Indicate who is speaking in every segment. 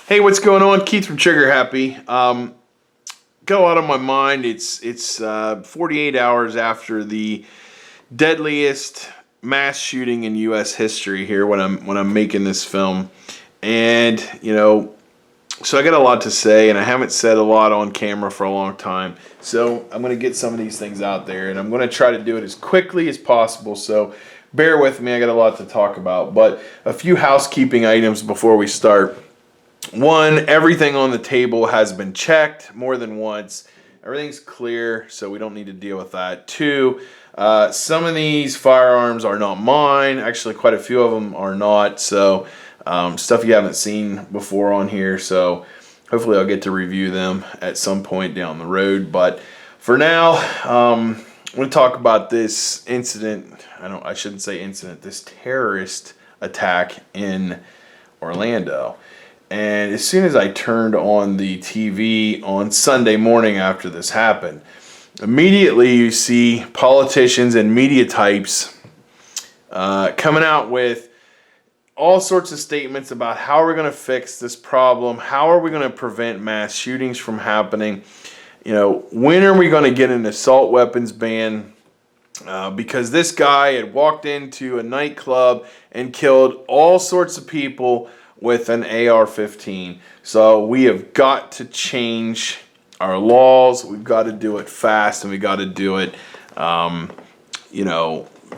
Speaker 1: Hey, what's going on? Keith from Trigger Happy. Go out on my mind. It's 48 hours after the deadliest mass shooting in U.S. history here when I'm making this film, and so I got a lot to say, and I haven't said a lot on camera for a long time. So I'm gonna get some of these things out there, and I'm gonna try to do it as quickly as possible. So bear with me. I got a lot to talk about, but a few housekeeping items before we start. One, everything on the table has been checked more than once. Everything's clear, so we don't need to deal with that. Two, some of these firearms are not mine. Actually, quite a few of them are not. So stuff you haven't seen before on here. So hopefully I'll get to review them at some point down the road. But for now, I'm going to talk about this incident. I shouldn't say incident. This terrorist attack in Orlando. And as soon as I turned on the TV on Sunday morning after this happened, immediately you see politicians and media types coming out with all sorts of statements about how we're going to fix this problem, how are we going to prevent mass shootings from happening, when are we going to get an assault weapons ban, because this guy had walked into a nightclub and killed all sorts of people with an AR-15. So we have got to change our laws. We've got to do it fast, and we got to do it,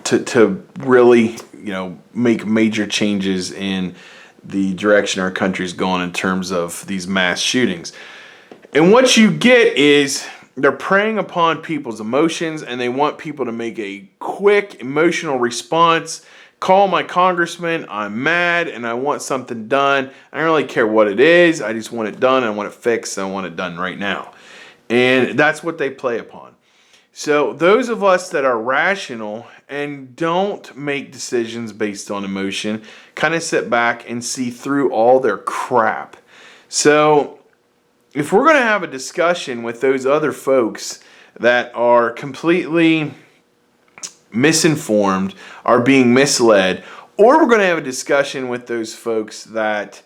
Speaker 1: to really, make major changes in the direction our country's going in terms of these mass shootings. And what you get is they're preying upon people's emotions, and they want people to make a quick emotional response. Call my congressman, I'm mad and I want something done. I don't really care what it is. I just want it done. I want it fixed. I want it done right now. And that's what they play upon. So those of us that are rational and don't make decisions based on emotion kind of sit back and see through all their crap. So if we're going to have a discussion with those other folks that are completely misinformed, are being misled, or we're going to have a discussion with those folks that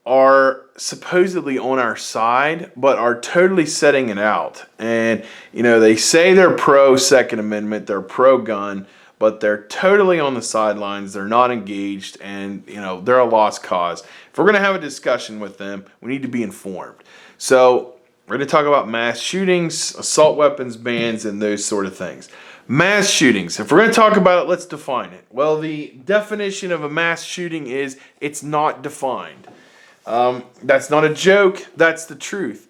Speaker 1: are supposedly on our side but are totally setting it out, and they say they're pro Second Amendment, they're pro gun, but they're totally on the sidelines, they're not engaged, and they're a lost cause. If we're going to have a discussion with them, we need to be informed. So we're going to talk about mass shootings, assault weapons bans, and those sort of things. Mass shootings. If we're going to talk about it, let's define it. Well, the definition of a mass shooting is it's not defined. That's not a joke. That's the truth.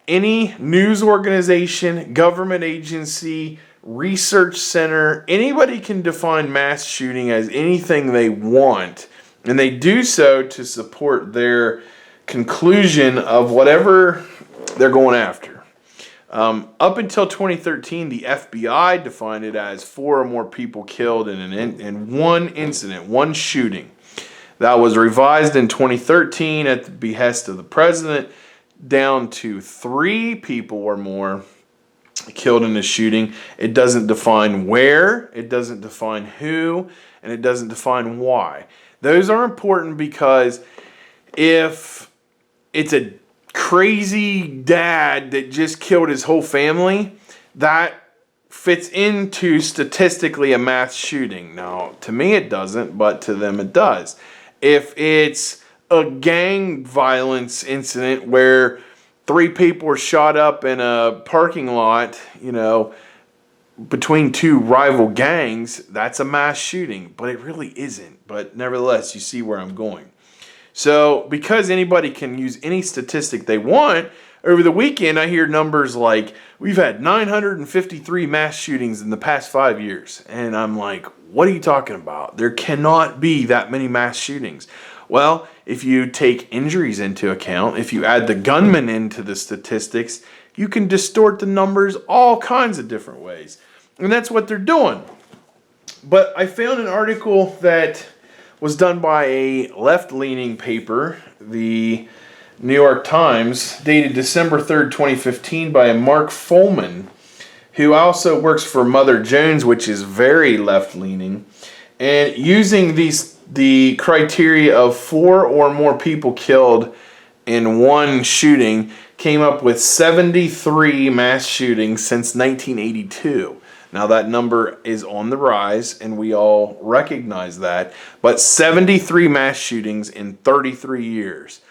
Speaker 1: Any news organization, government agency, research center, anybody can define mass shooting as anything they want, and they do so to support their conclusion of whatever they're going after. Up until 2013, the FBI defined it as 4 or more people killed in one incident, one shooting. That was revised in 2013 at the behest of the president, down to 3 people or more killed in a shooting. It doesn't define where, it doesn't define who, and it doesn't define why. Those are important because if it's a crazy dad that just killed his whole family, that fits into statistically a mass shooting. Now, to me it doesn't, but to them it does. If it's a gang violence incident where 3 people were shot up in a parking lot, between 2 rival gangs, that's a mass shooting, but it really isn't. But nevertheless, you see where I'm going. So because anybody can use any statistic they want, over the weekend I hear numbers like, we've had 953 mass shootings in the past 5 years. And I'm like, what are you talking about? There cannot be that many mass shootings. Well, if you take injuries into account, if you add the gunman into the statistics, you can distort the numbers all kinds of different ways. And that's what they're doing. But I found an article that was done by a left-leaning paper, the New York Times, dated December 3rd, 2015, by Mark Folman, who also works for Mother Jones, which is very left-leaning, and using the criteria of 4 or more people killed in one shooting came up with 73 mass shootings since 1982. Now that number is on the rise, and we all recognize that, but 73 mass shootings in 33 years.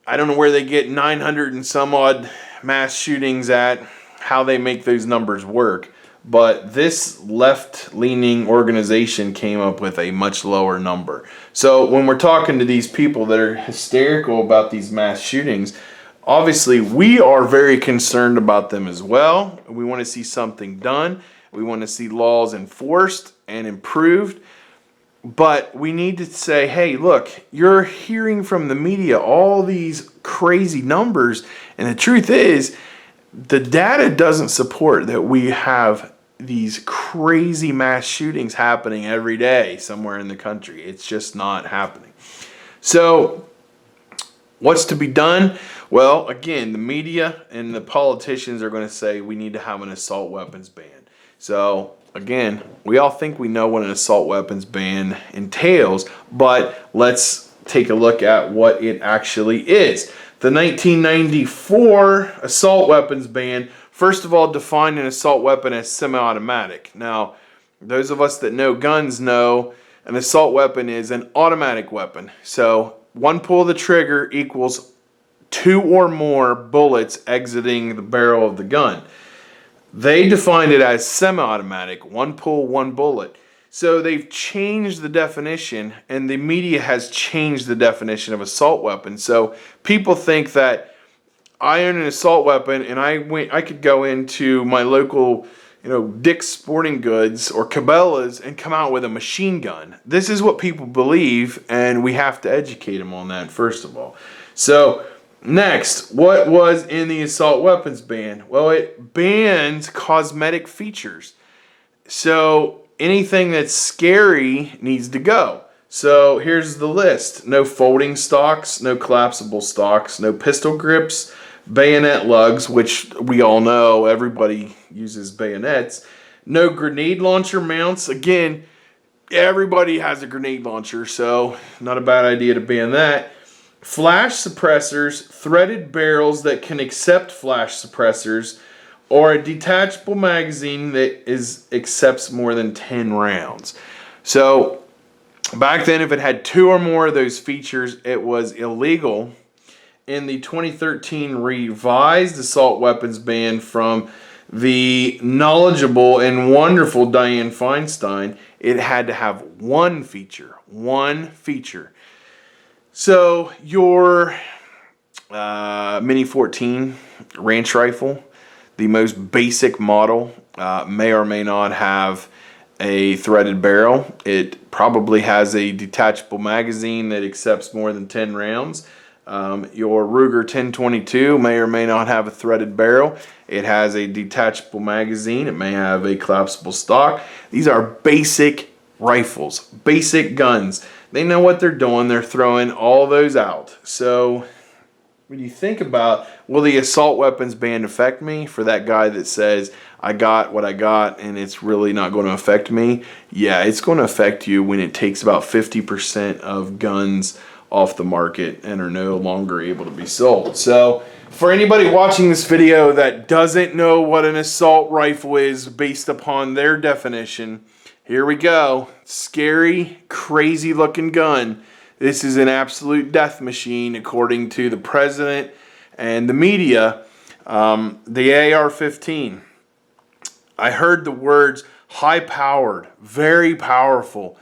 Speaker 1: I don't know where they get 900 and some odd mass shootings at, how they make those numbers work, but this left-leaning organization came up with a much lower number. So when we're talking to these people that are hysterical about these mass shootings, obviously we are very concerned about them as well. We want to see something done. We want to see laws enforced and improved. But we need to say, hey, look, you're hearing from the media all these crazy numbers, and the truth is, the data doesn't support that we have these crazy mass shootings happening every day somewhere in the country. It's just not happening. So what's to be done? Well, again, the media and the politicians are going to say we need to have an assault weapons ban. So again, we all think we know what an assault weapons ban entails, but let's take a look at what it actually is. The 1994 assault weapons ban, first of all, defined an assault weapon as semi-automatic. Now, those of us that know guns know an assault weapon is an automatic weapon. So one pull of the trigger equals 2 or more bullets exiting the barrel of the gun. They defined it as semi-automatic, 1 pull, 1 bullet. So they've changed the definition, and the media has changed the definition of assault weapon. So people think that I own an assault weapon and I could go into my local, Dick's Sporting Goods or Cabela's and come out with a machine gun. This is what people believe, and we have to educate them on that first of all. So next, what was in the assault weapons ban? Well, it bans cosmetic features. So anything that's scary needs to go. So here's the list. No folding stocks, no collapsible stocks, no pistol grips, bayonet lugs, which we all know everybody uses bayonets. No grenade launcher mounts. Again, everybody has a grenade launcher, so not a bad idea to ban that. Flash suppressors, threaded barrels that can accept flash suppressors, or a detachable magazine that accepts more than 10 rounds. So back then, if it had 2 or more of those features, it was illegal. In the 2013 revised assault weapons ban from the knowledgeable and wonderful Dianne Feinstein, it had to have 1 feature. 1 feature. So your Mini 14 ranch rifle, the most basic model, may or may not have a threaded barrel. It probably has a detachable magazine that accepts more than 10 rounds. Your Ruger 1022 may or may not have a threaded barrel. It has a detachable magazine. It may have a collapsible stock. These are basic rifles, basic guns. They know what they're doing. They're throwing all those out. So when you think about, will the assault weapons ban affect me? For that guy that says, I got what I got and it's really not going to affect me. Yeah, it's going to affect you when it takes about 50% of guns off the market and are no longer able to be sold. So for anybody watching this video that doesn't know what an assault rifle is based upon their definition, here we go. Scary, crazy looking gun. This is an absolute death machine according to the president and the media. The AR-15. I heard the words high-powered, very powerful.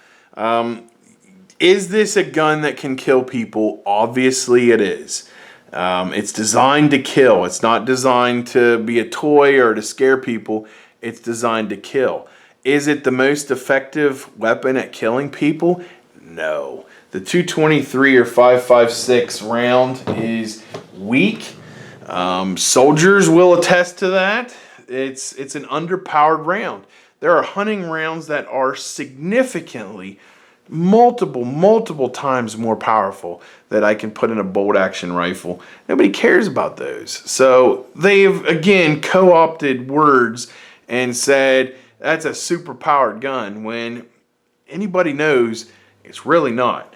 Speaker 1: Is this a gun that can kill people? Obviously it is. It's designed to kill. It's not designed to be a toy or to scare people. It's designed to kill. Is it the most effective weapon at killing people? No. The 223 or 5.56 round is weak. Soldiers will attest to that. It's an underpowered round. There are hunting rounds that are significantly multiple times more powerful that I can put in a bolt action rifle. Nobody cares about those. So they've again co-opted words and said that's a super powered gun when anybody knows it's really not.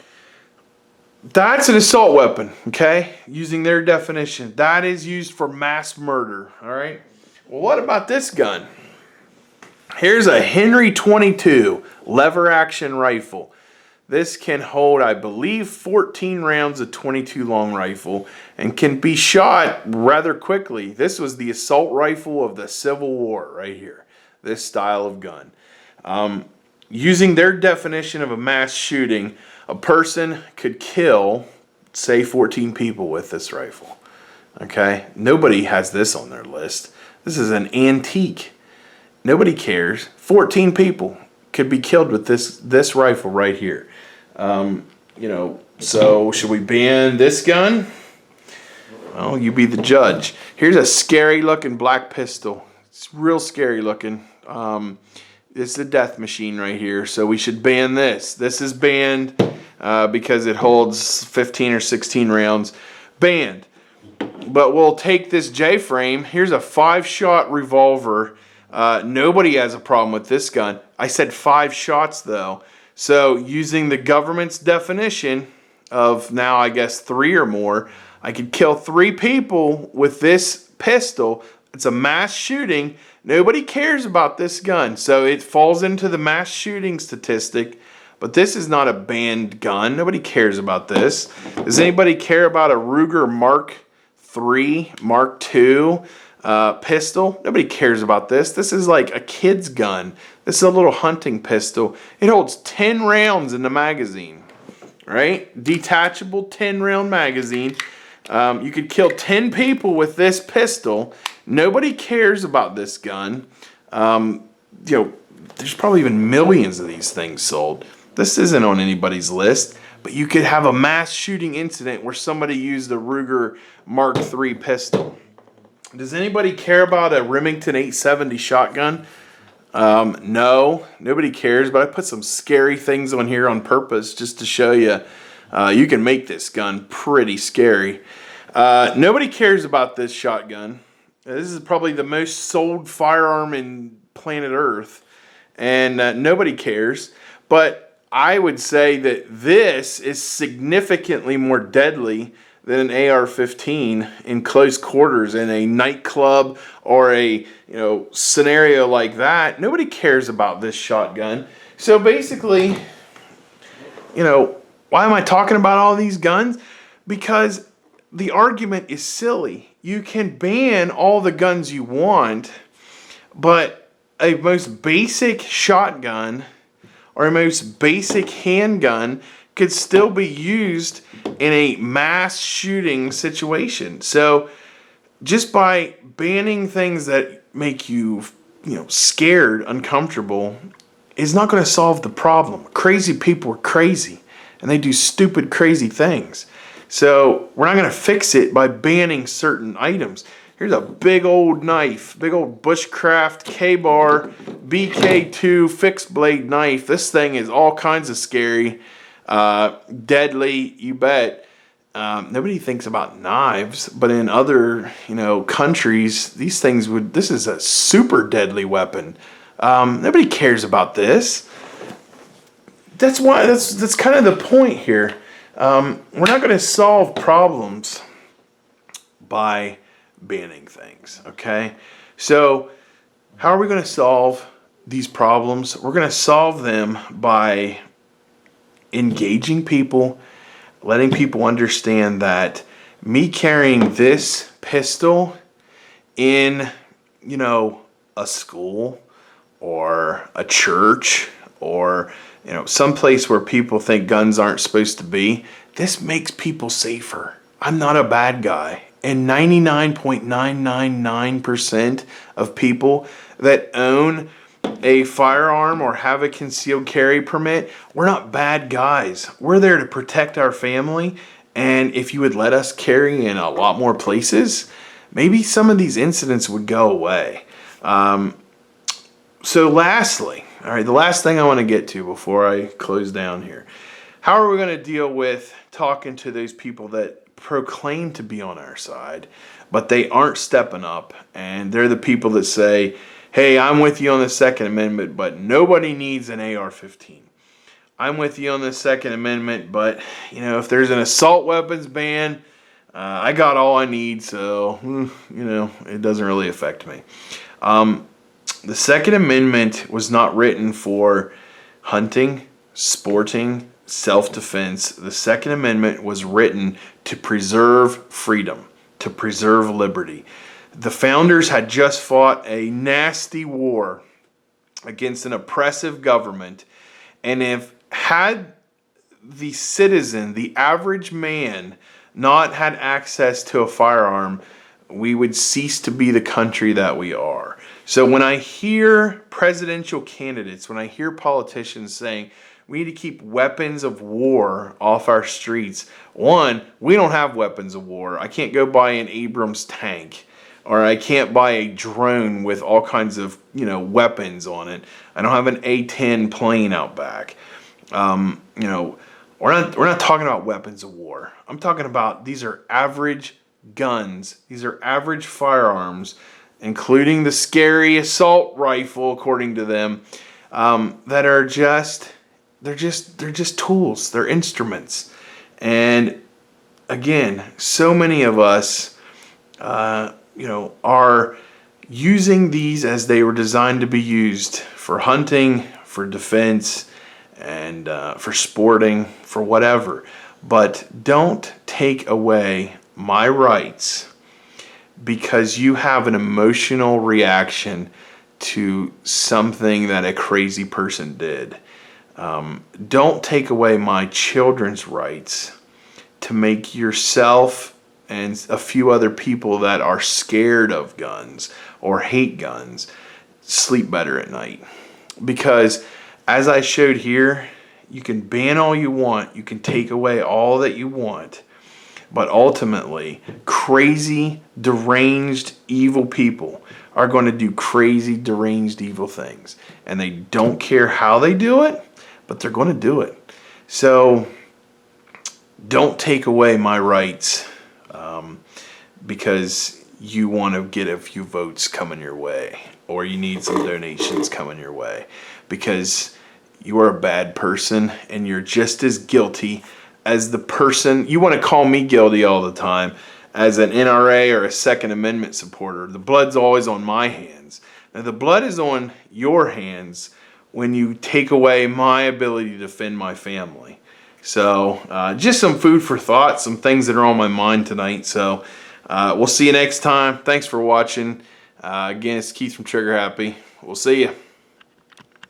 Speaker 1: That's an assault weapon, okay? Using their definition. That is used for mass murder, all right? Well, what about this gun? Here's a Henry 22 lever action rifle. This can hold, I believe, 14 rounds of 22 long rifle and can be shot rather quickly. This was the assault rifle of the Civil War right here, this style of gun. Using their definition of a mass shooting, a person could kill, say, 14 people with this rifle. Okay? Nobody has this on their list. This is an antique. Nobody cares. 14 people could be killed with this rifle right here. So should we ban this gun? Well, you be the judge. Here's a scary looking black pistol. It's real scary looking. It's the death machine right here, so we should ban this. This is banned because it holds 15 or 16 rounds. Banned. But we'll take this J-frame. Here's a 5-shot revolver. Nobody has a problem with this gun. I said 5 shots, though. So using the government's definition of now, I guess, 3 or more, I could kill 3 people with this pistol. It's a mass shooting. Nobody cares about this gun, so it falls into the mass shooting statistic. But this is not a banned gun. Nobody cares about this. Does anybody care about a Ruger Mark III, Mark II pistol? Nobody cares about this. This is like a kid's gun. This is a little hunting pistol. It holds 10 rounds in the magazine, right? Detachable 10-round magazine. You could kill 10 people with this pistol. Nobody cares about this gun. There's probably even millions of these things sold. This isn't on anybody's list, but you could have a mass shooting incident where somebody used a Ruger Mark III pistol. Does anybody care about a Remington 870 shotgun? No, nobody cares, but I put some scary things on here on purpose just to show you you can make this gun pretty scary. Nobody cares about this shotgun. This is probably the most sold firearm in planet Earth, and nobody cares. But I would say that this is significantly more deadly than an AR-15 in close quarters in a nightclub or a scenario like that. Nobody cares about this shotgun. So basically, why am I talking about all these guns? Because the argument is silly. You can ban all the guns you want, but a most basic shotgun or a most basic handgun could still be used in a mass shooting situation. So just by banning things that make you, scared, uncomfortable, is not going to solve the problem. Crazy people are crazy, and they do stupid, crazy things. So we're not going to fix it by banning certain items. Here's a big old knife, big old bushcraft K-bar BK2 fixed blade knife. This thing is all kinds of scary, deadly, you bet. Nobody thinks about knives, but in other countries, this is a super deadly weapon. Nobody cares about this. That's kind of the point here. We're not going to solve problems by banning things, okay? So how are we going to solve these problems? We're going to solve them by engaging people, letting people understand that me carrying this pistol in, a school or a church or, someplace where people think guns aren't supposed to be, this makes people safer. I'm not a bad guy. And 99.999% of people that own a firearm or have a concealed carry permit, we're not bad guys. We're there to protect our family. And if you would let us carry in a lot more places, maybe some of these incidents would go away. So lastly, all right, the last thing I want to get to before I close down here. How are we going to deal with talking to those people that proclaim to be on our side, but they aren't stepping up, and they're the people that say, hey, I'm with you on the Second Amendment, but nobody needs an AR-15. I'm with you on the Second Amendment, but if there's an assault weapons ban, I got all I need, so it doesn't really affect me. The Second Amendment was not written for hunting, sporting, self-defense. The Second Amendment was written to preserve freedom, to preserve liberty. The founders had just fought a nasty war against an oppressive government, and if had the citizen, the average man, not had access to a firearm, we would cease to be the country that we are. So when I hear presidential candidates, when I hear politicians saying we need to keep weapons of war off our streets, one, we don't have weapons of war. I can't go buy an Abrams tank, or I can't buy a drone with all kinds of weapons on it. I don't have an A-10 plane out back. We're not talking about weapons of war. I'm talking about these are average guns. These are average firearms, including the scary assault rifle, according to them, that are they're just tools. They're instruments. And again, so many of us, are using these as they were designed to be used for hunting, for defense, and for sporting, for whatever. But don't take away my rights because you have an emotional reaction to something that a crazy person did. Don't take away my children's rights to make yourself and a few other people that are scared of guns or hate guns sleep better at night. Because as I showed here, you can ban all you want, you can take away all that you want, but ultimately, crazy, deranged, evil people are going to do crazy, deranged, evil things. And they don't care how they do it, but they're going to do it. So don't take away my rights because you want to get a few votes coming your way, or you need some donations coming your way, because you are a bad person and you're just as guilty as the person. You want to call me guilty all the time as an NRA or a Second Amendment supporter. The blood's always on my hands. Now, the blood is on your hands when you take away my ability to defend my family. So just some food for thought, some things that are on my mind tonight. So we'll see you next time. Thanks for watching. Again, it's Keith from Trigger Happy. We'll see you.